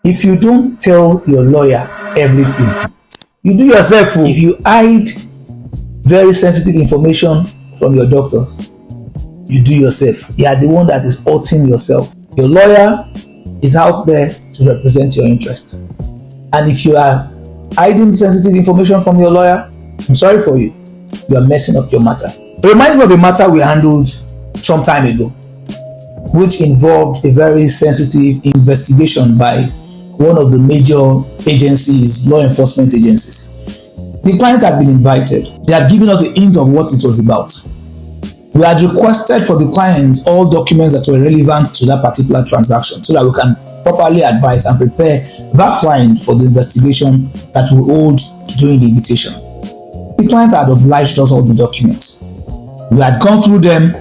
If you don't tell your lawyer everything, you do yourself. If you hide very sensitive information from your doctors, you do yourself. You are the one that is hurting yourself. Your lawyer is out there to represent your interest. And if you are hiding sensitive information from your lawyer, I'm sorry for you. You are messing up your matter. It reminds me of a matter we handled some time ago, which involved a very sensitive investigation by one of the major agencies, law enforcement agencies. The client had been invited. They had given us a hint of what it was about. We had requested for the client all documents that were relevant to that particular transaction so that we can properly advise and prepare that client for the investigation that we hold during the invitation. The client had obliged us all the documents. We had gone through them.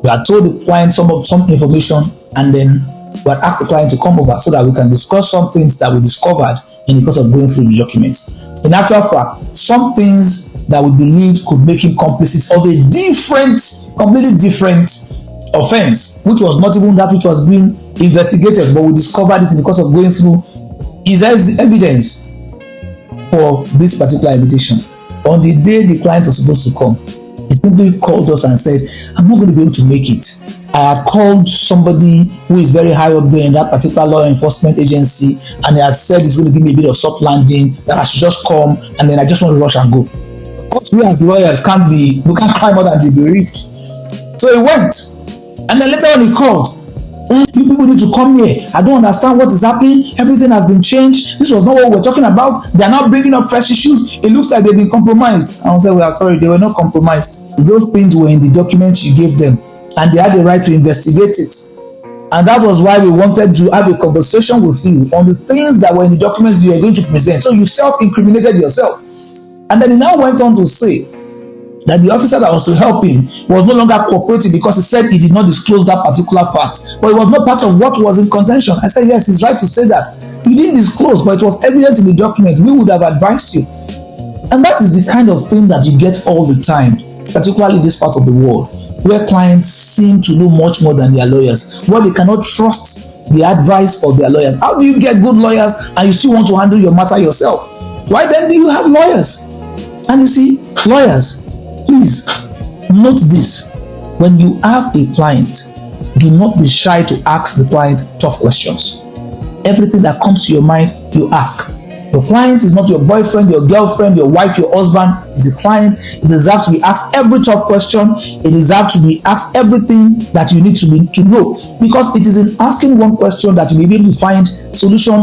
We had told the client some information, and then we had asked the client to come over so that we can discuss some things that we discovered in the course of going through the documents. In actual fact, some things that we believed could make him complicit of a completely different offense, which was not even that which was being investigated, but we discovered it in the course of going through his evidence for this particular invitation. On the day the client was supposed to come, he simply called us and said, I'm not going to be able to make it. I had called somebody who is very high up there in that particular law enforcement agency, and they had said he's going to give me a bit of soft landing, that I should just come, and then I just want to rush and go. Of course, we as lawyers we can't cry more than the bereaved. So he went, and then later on he called. You people need to come here. I don't understand what is happening. Everything has been changed. This was not what we were talking about. They are now bringing up fresh issues. It looks like they've been compromised. I will say, we are sorry, they were not compromised. Those things were in the documents you gave them, and they had the right to investigate it. And that was why we wanted to have a conversation with you on the things that were in the documents you were going to present. So you self-incriminated yourself. And then he now went on to say that the officer that was to help him was no longer cooperating because he said he did not disclose that particular fact. But it was not part of what was in contention. I said, yes, he's right to say that. You didn't disclose, but it was evident in the document. We would have advised you. And that is the kind of thing that you get all the time, particularly in this part of the world, where clients seem to know much more than their lawyers, where they cannot trust the advice of their lawyers. How do you get good lawyers and you still want to handle your matter yourself? Why then do you have lawyers? And you see, lawyers, please note this. When you have a client, do not be shy to ask the client tough questions. Everything that comes to your mind, you ask. Your client is not your boyfriend, your girlfriend, your wife, your husband. It's a client. It deserves to be asked every tough question. It deserves to be asked everything that you need to know. Because it is in asking one question that you may be able to find solution